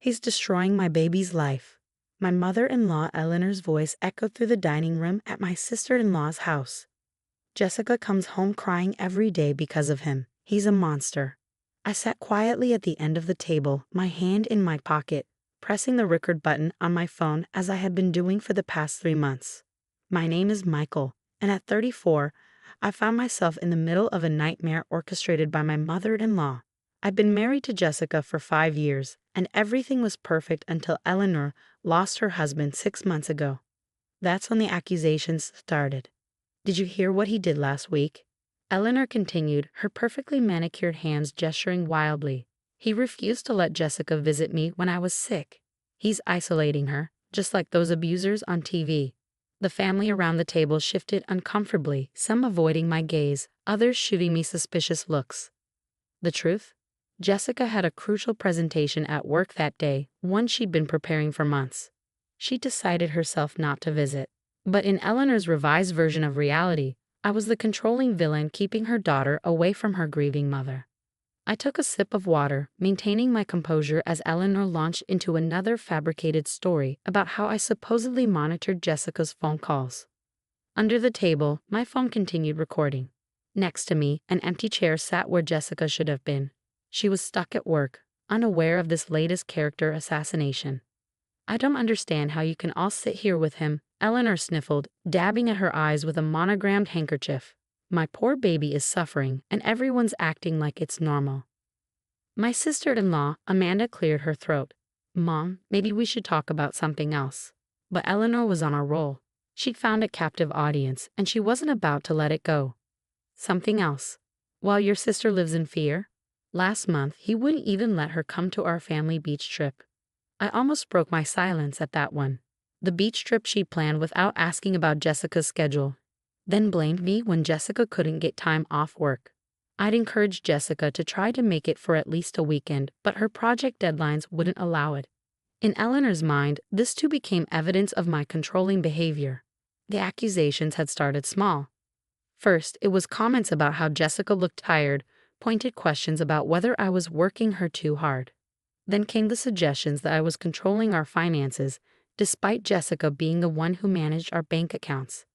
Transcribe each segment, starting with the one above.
He's destroying my baby's life. My mother-in-law Eleanor's voice echoed through the dining room at my sister-in-law's house. Jessica comes home crying every day because of him. He's a monster. I sat quietly at the end of the table, my hand in my pocket, pressing the record button on my phone as I had been doing for the past 3 months. My name is Michael, and at 34, I found myself in the middle of a nightmare orchestrated by my mother-in-law. I'd been married to Jessica for 5 years, and everything was perfect until Eleanor lost her husband 6 months ago. That's when the accusations started. Did you hear what he did last week? Eleanor continued, her perfectly manicured hands gesturing wildly. He refused to let Jessica visit me when I was sick. He's isolating her, just like those abusers on TV. The family around the table shifted uncomfortably, some avoiding my gaze, others shooting me suspicious looks. The truth? Jessica had a crucial presentation at work that day, one she'd been preparing for months. She decided herself not to visit. But in Eleanor's revised version of reality, I was the controlling villain keeping her daughter away from her grieving mother. I took a sip of water, maintaining my composure as Eleanor launched into another fabricated story about how I supposedly monitored Jessica's phone calls. Under the table, my phone continued recording. Next to me, an empty chair sat where Jessica should have been. She was stuck at work, unaware of this latest character assassination. I don't understand how you can all sit here with him, Eleanor sniffled, dabbing at her eyes with a monogrammed handkerchief. My poor baby is suffering, and everyone's acting like it's normal. My sister-in-law, Amanda, cleared her throat. Mom, maybe we should talk about something else. But Eleanor was on a roll. She'd found a captive audience, and she wasn't about to let it go. Something else. While your sister lives in fear? Last month, he wouldn't even let her come to our family beach trip. I almost broke my silence at that one. The beach trip she planned without asking about Jessica's schedule. Then blamed me when Jessica couldn't get time off work. I'd encouraged Jessica to try to make it for at least a weekend, but her project deadlines wouldn't allow it. In Eleanor's mind, this too became evidence of my controlling behavior. The accusations had started small. First, it was comments about how Jessica looked tired, pointed questions about whether I was working her too hard. Then came the suggestions that I was controlling our finances, despite Jessica being the one who managed our bank accounts.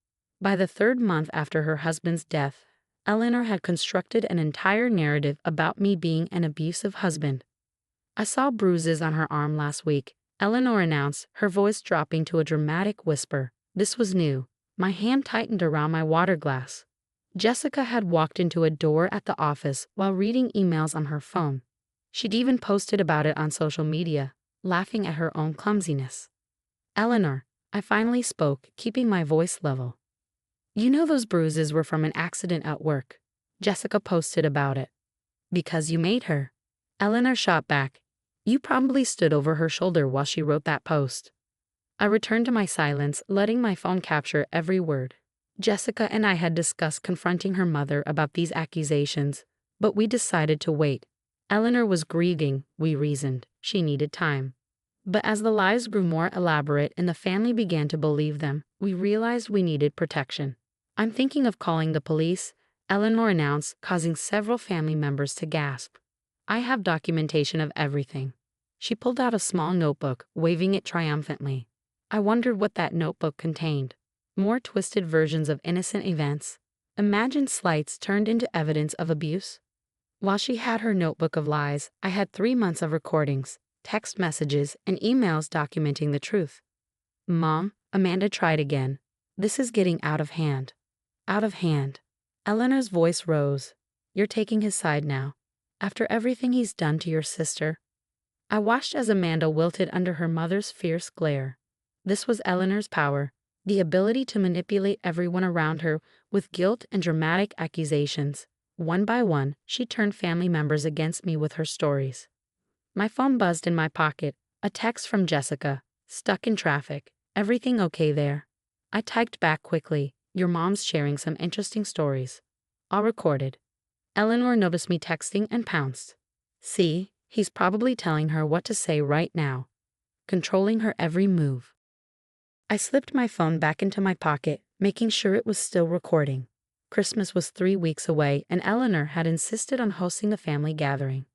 By the 3rd month after her husband's death, Eleanor had constructed an entire narrative about me being an abusive husband. I saw bruises on her arm last week, Eleanor announced, her voice dropping to a dramatic whisper. This was new. My hand tightened around my water glass. Jessica had walked into a door at the office while reading emails on her phone. She'd even posted about it on social media, laughing at her own clumsiness. Eleanor, I finally spoke, keeping my voice level. You know those bruises were from an accident at work. Jessica posted about it. Because you made her. Eleanor shot back. You probably stood over her shoulder while she wrote that post. I returned to my silence, letting my phone capture every word. Jessica and I had discussed confronting her mother about these accusations, but we decided to wait. Eleanor was grieving, we reasoned. She needed time. But as the lies grew more elaborate and the family began to believe them, we realized we needed protection. I'm thinking of calling the police, Eleanor announced, causing several family members to gasp. I have documentation of everything. She pulled out a small notebook, waving it triumphantly. I wondered what that notebook contained. More twisted versions of innocent events. Imagined slights turned into evidence of abuse. While she had her notebook of lies, I had 3 months of recordings, text messages, and emails documenting the truth. Mom, Amanda tried again. This is getting out of hand. Out of hand. Eleanor's voice rose. You're taking his side now. After everything he's done to your sister. I watched as Amanda wilted under her mother's fierce glare. This was Eleanor's power. The ability to manipulate everyone around her with guilt and dramatic accusations. One by one, she turned family members against me with her stories. My phone buzzed in my pocket, a text from Jessica. Stuck in traffic. Everything okay there? I typed back quickly. Your mom's sharing some interesting stories. All recorded. Eleanor noticed me texting and pounced. See, he's probably telling her what to say right now. Controlling her every move. I slipped my phone back into my pocket, making sure it was still recording. Christmas was 3 weeks away, and Eleanor had insisted on hosting a family gathering.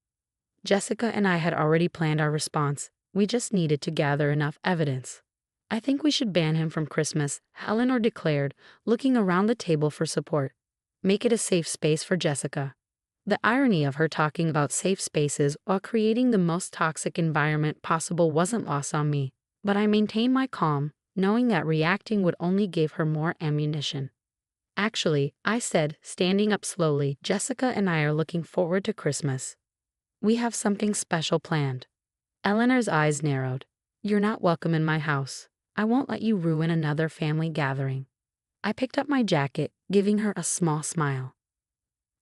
Jessica and I had already planned our response. We just needed to gather enough evidence. I think we should ban him from Christmas, Eleanor declared, looking around the table for support. Make it a safe space for Jessica. The irony of her talking about safe spaces while creating the most toxic environment possible wasn't lost on me, but I maintained my calm, knowing that reacting would only give her more ammunition. Actually, I said, standing up slowly, Jessica and I are looking forward to Christmas. We have something special planned. Eleanor's eyes narrowed. You're not welcome in my house. I won't let you ruin another family gathering. I picked up my jacket, giving her a small smile.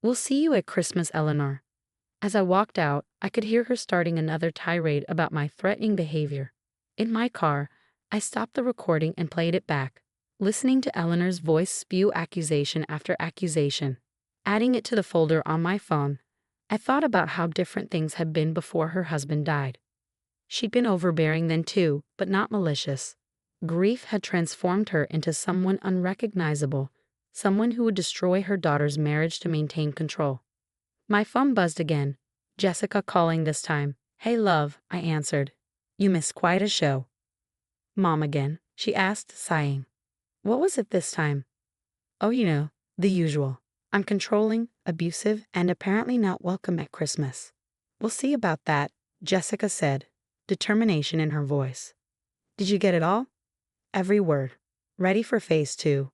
We'll see you at Christmas, Eleanor. As I walked out, I could hear her starting another tirade about my threatening behavior. In my car, I stopped the recording and played it back, listening to Eleanor's voice spew accusation after accusation. Adding it to the folder on my phone, I thought about how different things had been before her husband died. She'd been overbearing then too, but not malicious. Grief had transformed her into someone unrecognizable, someone who would destroy her daughter's marriage to maintain control. My phone buzzed again, Jessica calling this time. Hey love, I answered. You missed quite a show. Mom again, she asked, sighing. What was it this time? Oh, the usual. I'm controlling, abusive, and apparently not welcome at Christmas. We'll see about that, Jessica said, determination in her voice. Did you get it all? Every word. Ready for phase 2.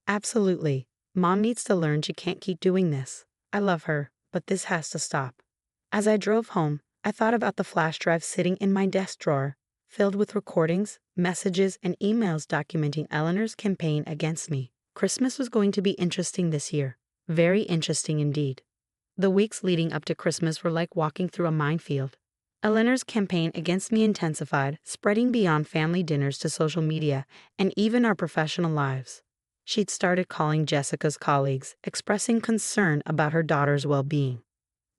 Absolutely. Mom needs to learn she can't keep doing this. I love her, but this has to stop. As I drove home, I thought about the flash drive sitting in my desk drawer, filled with recordings, messages, and emails documenting Eleanor's campaign against me. Christmas was going to be interesting this year. Very interesting indeed. The weeks leading up to Christmas were like walking through a minefield. Eleanor's campaign against me intensified, spreading beyond family dinners to social media and even our professional lives. She'd started calling Jessica's colleagues, expressing concern about her daughter's well-being.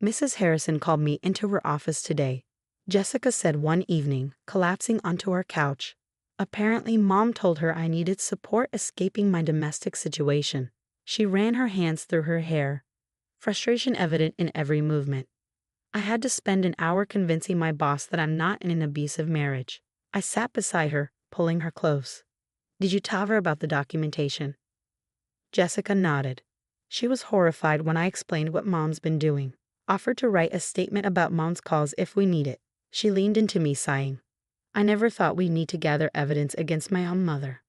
Mrs. Harrison called me into her office today, Jessica said one evening, collapsing onto our couch. Apparently, Mom told her I needed support escaping my domestic situation. She ran her hands through her hair, frustration evident in every movement. I had to spend an hour convincing my boss that I'm not in an abusive marriage. I sat beside her, pulling her close. Did you tell her about the documentation? Jessica nodded. She was horrified when I explained what Mom's been doing. Offered to write a statement about Mom's calls if we need it. She leaned into me, sighing. I never thought we'd need to gather evidence against my own mother.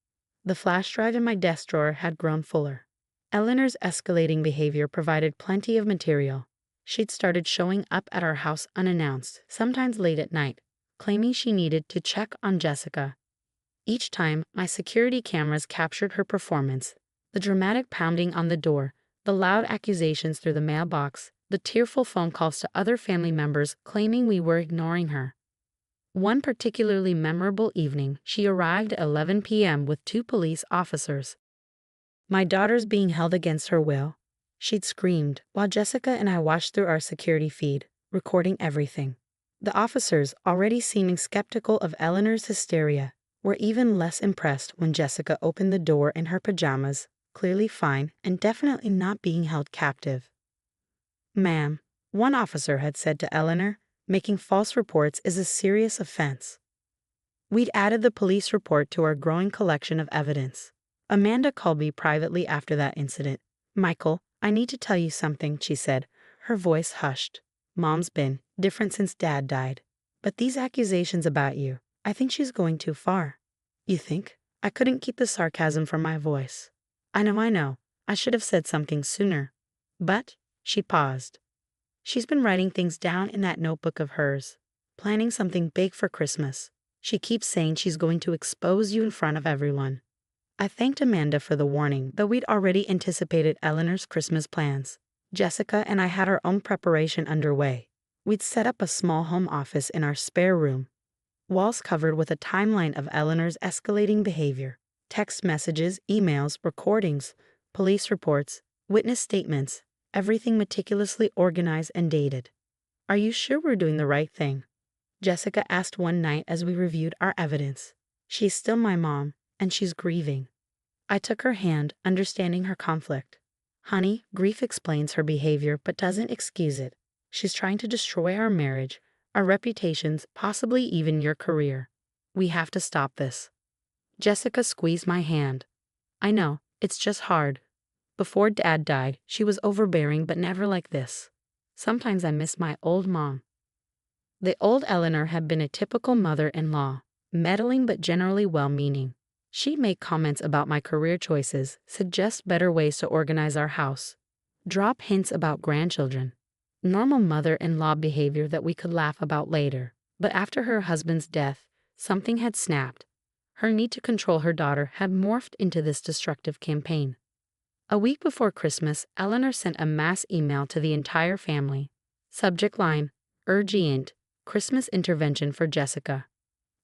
The flash drive in my desk drawer had grown fuller. Eleanor's escalating behavior provided plenty of material. She'd started showing up at our house unannounced, sometimes late at night, claiming she needed to check on Jessica. Each time, my security cameras captured her performance. The dramatic pounding on the door, the loud accusations through the mailbox, the tearful phone calls to other family members claiming we were ignoring her. One particularly memorable evening, she arrived at 11 p.m. with 2 police officers. My daughter's being held against her will, she'd screamed, while Jessica and I watched through our security feed, recording everything. The officers, already seeming skeptical of Eleanor's hysteria, were even less impressed when Jessica opened the door in her pajamas, clearly fine and definitely not being held captive. Ma'am, one officer had said to Eleanor, making false reports is a serious offense. We'd added the police report to our growing collection of evidence. Amanda called me privately after that incident. Michael, I need to tell you something, she said, her voice hushed. Mom's been different since Dad died. But these accusations about you, I think she's going too far. You think? I couldn't keep the sarcasm from my voice. I know. I should have said something sooner. But, she paused. She's been writing things down in that notebook of hers, planning something big for Christmas. She keeps saying she's going to expose you in front of everyone. I thanked Amanda for the warning, though we'd already anticipated Eleanor's Christmas plans. Jessica and I had our own preparation underway. We'd set up a small home office in our spare room, walls covered with a timeline of Eleanor's escalating behavior. Text messages, emails, recordings, police reports, witness statements, everything meticulously organized and dated. Are you sure we're doing the right thing? Jessica asked one night as we reviewed our evidence. She's still my mom, and she's grieving. I took her hand, understanding her conflict. Honey, grief explains her behavior but doesn't excuse it. She's trying to destroy our marriage, our reputations, possibly even your career. We have to stop this. Jessica squeezed my hand. I know, it's just hard. Before Dad died, she was overbearing but never like this. Sometimes I miss my old mom. The old Eleanor had been a typical mother-in-law, meddling but generally well-meaning. She'd make comments about my career choices, suggest better ways to organize our house, drop hints about grandchildren. Normal mother-in-law behavior that we could laugh about later. But after her husband's death, something had snapped. Her need to control her daughter had morphed into this destructive campaign. A week before Christmas, Eleanor sent a mass email to the entire family. Subject line, urgent, Christmas intervention for Jessica.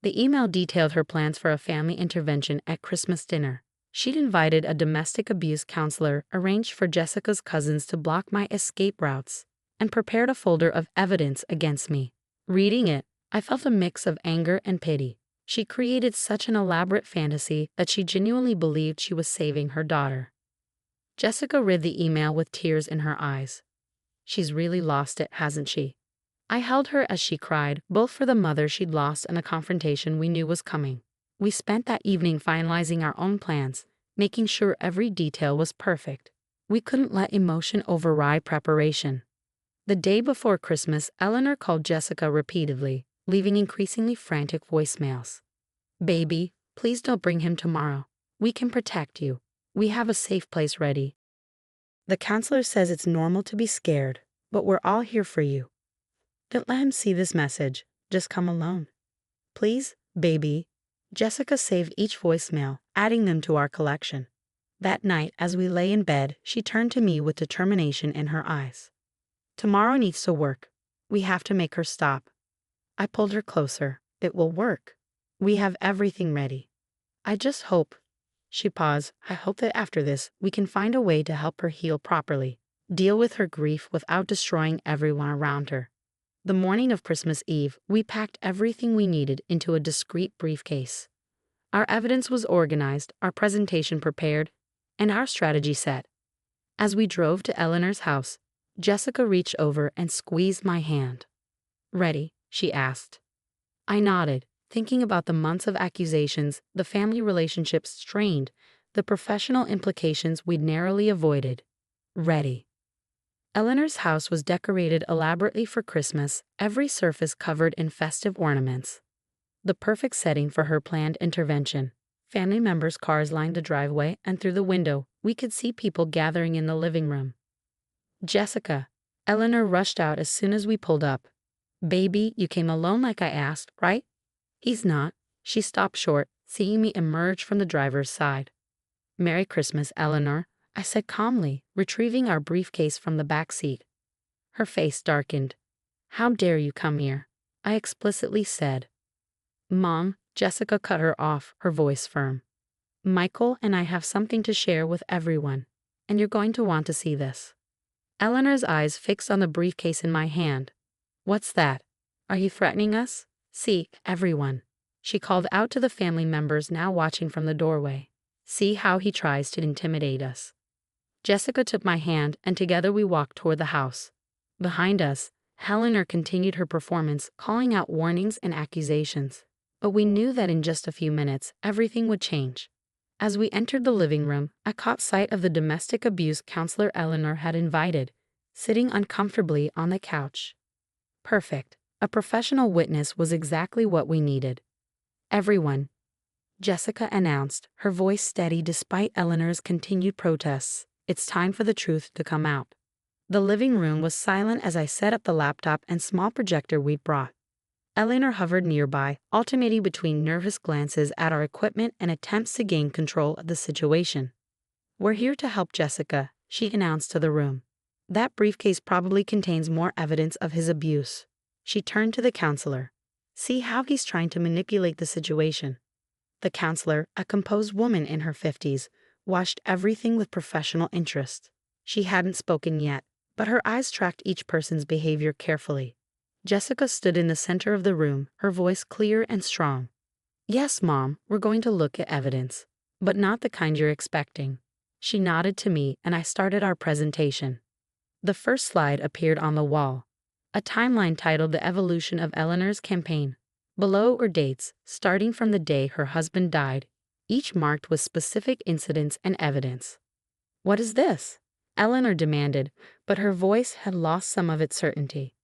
The email detailed her plans for a family intervention at Christmas dinner. She'd invited a domestic abuse counselor, arranged for Jessica's cousins to block my escape routes, and prepared a folder of evidence against me. Reading it, I felt a mix of anger and pity. She created such an elaborate fantasy that she genuinely believed she was saving her daughter. Jessica read the email with tears in her eyes. She's really lost it, hasn't she? I held her as she cried, both for the mother she'd lost and the confrontation we knew was coming. We spent that evening finalizing our own plans, making sure every detail was perfect. We couldn't let emotion override preparation. The day before Christmas, Eleanor called Jessica repeatedly, leaving increasingly frantic voicemails. Baby, please don't bring him tomorrow. We can protect you. We have a safe place ready. The counselor says it's normal to be scared, but we're all here for you. Don't let him see this message. Just come alone. Please, baby. Jessica saved each voicemail, adding them to our collection. That night, as we lay in bed, she turned to me with determination in her eyes. Tomorrow needs to work. We have to make her stop. I pulled her closer. It will work. We have everything ready. I just hope. She paused. I hope that after this, we can find a way to help her heal properly, deal with her grief without destroying everyone around her. The morning of Christmas Eve, we packed everything we needed into a discreet briefcase. Our evidence was organized, our presentation prepared, and our strategy set. As we drove to Eleanor's house, Jessica reached over and squeezed my hand. Ready? She asked. I nodded, thinking about the months of accusations, the family relationships strained, the professional implications we'd narrowly avoided. Ready. Eleanor's house was decorated elaborately for Christmas, every surface covered in festive ornaments. The perfect setting for her planned intervention. Family members' cars lined the driveway, and through the window, we could see people gathering in the living room. Jessica. Eleanor rushed out as soon as we pulled up. Baby, you came alone like I asked, right? He's not. She stopped short, seeing me emerge from the driver's side. Merry Christmas, Eleanor, I said calmly, retrieving our briefcase from the back seat. Her face darkened. How dare you come here? I explicitly said. Mom, Jessica cut her off, her voice firm. Michael and I have something to share with everyone, and you're going to want to see this. Eleanor's eyes fixed on the briefcase in my hand. What's that? Are you threatening us? See, everyone. She called out to the family members now watching from the doorway. See how he tries to intimidate us. Jessica took my hand, and together we walked toward the house. Behind us, Eleanor continued her performance, calling out warnings and accusations. But we knew that in just a few minutes, everything would change. As we entered the living room, I caught sight of the domestic abuse counselor Eleanor had invited, sitting uncomfortably on the couch. Perfect. A professional witness was exactly what we needed. Everyone, Jessica announced, her voice steady despite Eleanor's continued protests. It's time for the truth to come out. The living room was silent as I set up the laptop and small projector we'd brought. Eleanor hovered nearby, alternating between nervous glances at our equipment and attempts to gain control of the situation. We're here to help Jessica, she announced to the room. That briefcase probably contains more evidence of his abuse. She turned to the counselor. See how he's trying to manipulate the situation. The counselor, a composed woman in her 50s, watched everything with professional interest. She hadn't spoken yet, but her eyes tracked each person's behavior carefully. Jessica stood in the center of the room, her voice clear and strong. Yes, Mom, we're going to look at evidence, but not the kind you're expecting. She nodded to me, and I started our presentation. The first slide appeared on the wall. A timeline titled The Evolution of Eleanor's Campaign. Below are dates, starting from the day her husband died, each marked with specific incidents and evidence. "What is this?" Eleanor demanded, but her voice had lost some of its certainty.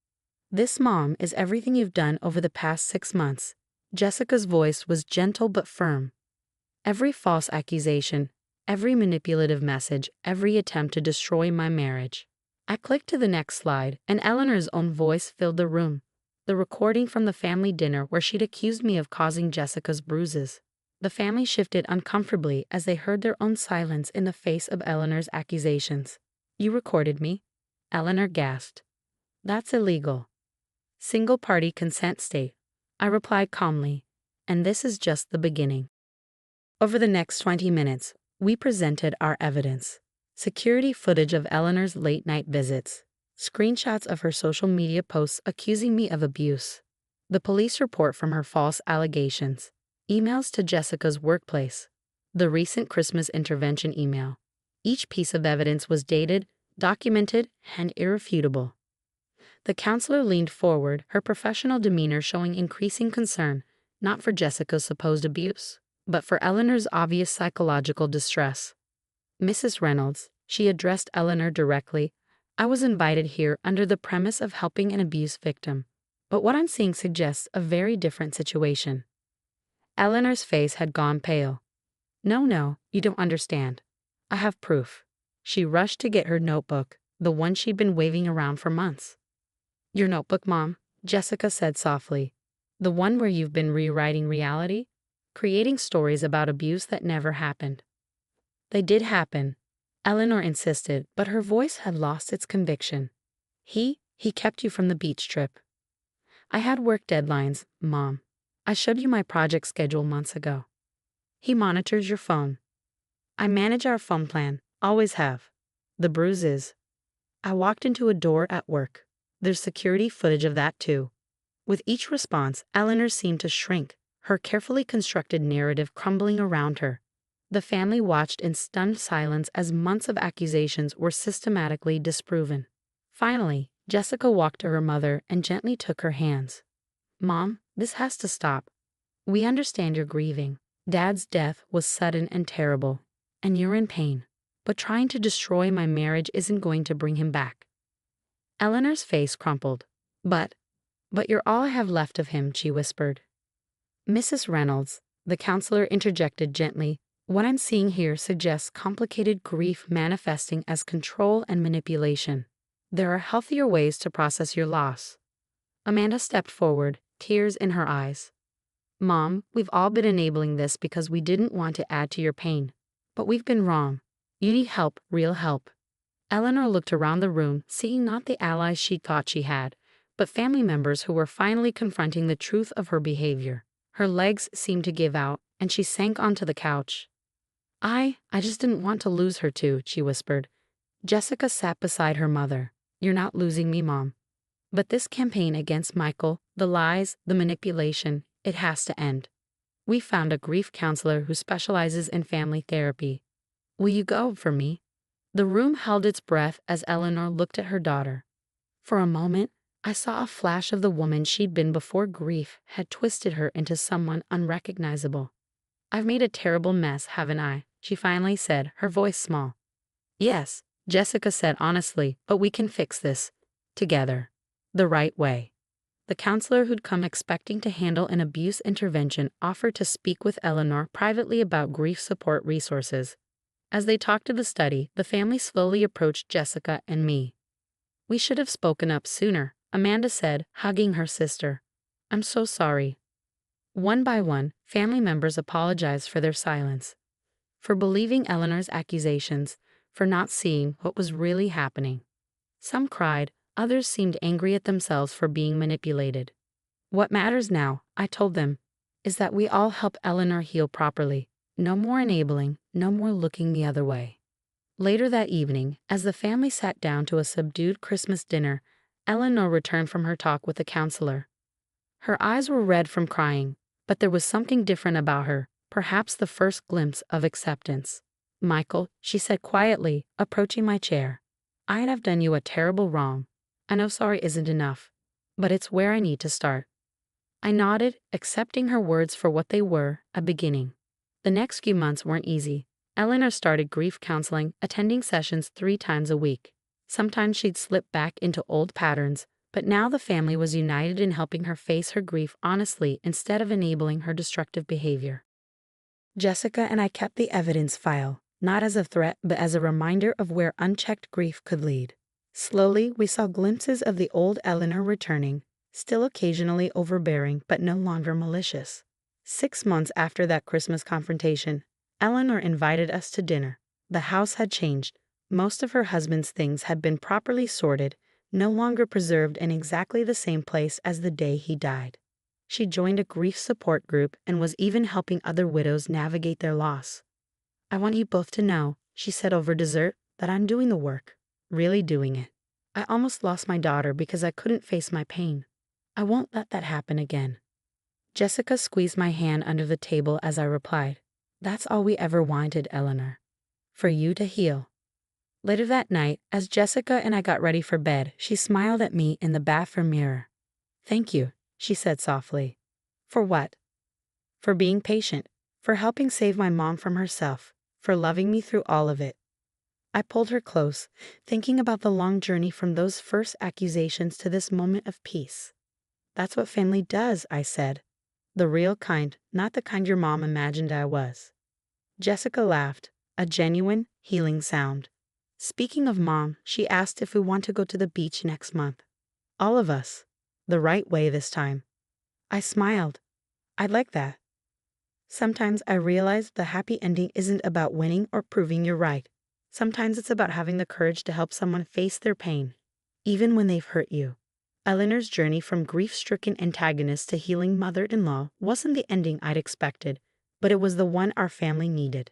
"This, Mom, is everything you've done over the past 6 months." Jessica's voice was gentle but firm. "Every false accusation, every manipulative message, every attempt to destroy my marriage." I clicked to the next slide, and Eleanor's own voice filled the room. The recording from the family dinner where she'd accused me of causing Jessica's bruises. The family shifted uncomfortably as they heard their own silence in the face of Eleanor's accusations. "You recorded me?" Eleanor gasped. "That's illegal." "Single-party consent state," I replied calmly, "and this is just the beginning." Over the next 20 minutes, we presented our evidence. Security footage of Eleanor's late-night visits, screenshots of her social media posts accusing me of abuse, the police report from her false allegations, emails to Jessica's workplace, the recent Christmas intervention email. Each piece of evidence was dated, documented, and irrefutable. The counselor leaned forward, her professional demeanor showing increasing concern, not for Jessica's supposed abuse, but for Eleanor's obvious psychological distress. "Mrs. Reynolds," she addressed Eleanor directly, "I was invited here under the premise of helping an abuse victim, but what I'm seeing suggests a very different situation." Eleanor's face had gone pale. No, you don't understand. I have proof." She rushed to get her notebook, the one she'd been waving around for months. "Your notebook, Mom," Jessica said softly. "The one where you've been rewriting reality? Creating stories about abuse that never happened." "They did happen," Eleanor insisted, but her voice had lost its conviction. He kept you from the beach trip." "I had work deadlines, Mom. I showed you my project schedule months ago." "He monitors your phone." "I manage our phone plan, always have." "The bruises." "I walked into a door at work. There's security footage of that too." With each response, Eleanor seemed to shrink, her carefully constructed narrative crumbling around her. The family watched in stunned silence as months of accusations were systematically disproven. Finally, Jessica walked to her mother and gently took her hands. "Mom, this has to stop. We understand you're grieving. Dad's death was sudden and terrible, and you're in pain. But trying to destroy my marriage isn't going to bring him back." Eleanor's face crumpled. But you're all I have left of him," she whispered. "Mrs. Reynolds," the counselor interjected gently, "what I'm seeing here suggests complicated grief manifesting as control and manipulation. There are healthier ways to process your loss." Amanda stepped forward, tears in her eyes. "Mom, we've all been enabling this because we didn't want to add to your pain. But we've been wrong. You need help, real help." Eleanor looked around the room, seeing not the allies she thought she had, but family members who were finally confronting the truth of her behavior. Her legs seemed to give out, and she sank onto the couch. I just didn't want to lose her too," she whispered. Jessica sat beside her mother. "You're not losing me, Mom. But this campaign against Michael, the lies, the manipulation, it has to end. We found a grief counselor who specializes in family therapy. Will you go for me?" The room held its breath as Eleanor looked at her daughter. For a moment, I saw a flash of the woman she'd been before grief had twisted her into someone unrecognizable. "I've made a terrible mess, haven't I?" she finally said, her voice small. "Yes," Jessica said honestly, "but we can fix this. Together. The right way." The counselor who'd come expecting to handle an abuse intervention offered to speak with Eleanor privately about grief support resources. As they talked to the study, the family slowly approached Jessica and me. "We should have spoken up sooner," Amanda said, hugging her sister. "I'm so sorry." One by one, family members apologized for their silence, for believing Eleanor's accusations, for not seeing what was really happening. Some cried, others seemed angry at themselves for being manipulated. "What matters now," I told them, "is that we all help Eleanor heal properly. No more enabling, no more looking the other way." Later that evening, as the family sat down to a subdued Christmas dinner, Eleanor returned from her talk with the counselor. Her eyes were red from crying, but there was something different about her, perhaps the first glimpse of acceptance. "Michael," she said quietly, approaching my chair, "I'd have done you a terrible wrong. I know sorry isn't enough, but it's where I need to start. I nodded, accepting her words for what they were, a beginning. The next few months weren't easy. Eleanor started grief counseling, attending sessions 3 times a week. Sometimes she'd slip back into old patterns, but now the family was united in helping her face her grief honestly instead of enabling her destructive behavior. Jessica and I kept the evidence file, not as a threat but as a reminder of where unchecked grief could lead. Slowly, we saw glimpses of the old Eleanor returning, still occasionally overbearing but no longer malicious. 6 months after that Christmas confrontation, Eleanor invited us to dinner. The house had changed. Most of her husband's things had been properly sorted, no longer preserved in exactly the same place as the day he died. She joined a grief support group and was even helping other widows navigate their loss. "I want you both to know," she said over dessert, "that I'm doing the work. Really doing it. I almost lost my daughter because I couldn't face my pain. I won't let that happen again." Jessica squeezed my hand under the table as I replied, "That's all we ever wanted, Eleanor. For you to heal." Later that night, as Jessica and I got ready for bed, she smiled at me in the bathroom mirror. "Thank you," she said softly. "For what?" "For being patient, for helping save my mom from herself, for loving me through all of it." I pulled her close, thinking about the long journey from those first accusations to this moment of peace. "That's what family does," I said. "The real kind, not the kind your mom imagined I was." Jessica laughed, a genuine, healing sound. Speaking of mom, she asked if we want to go to the beach next month. All of us. The right way this time. I smiled. "I'd like that." Sometimes I realize the happy ending isn't about winning or proving you're right. Sometimes it's about having the courage to help someone face their pain, even when they've hurt you. Eleanor's journey from grief-stricken antagonist to healing mother-in-law wasn't the ending I'd expected, but it was the one our family needed.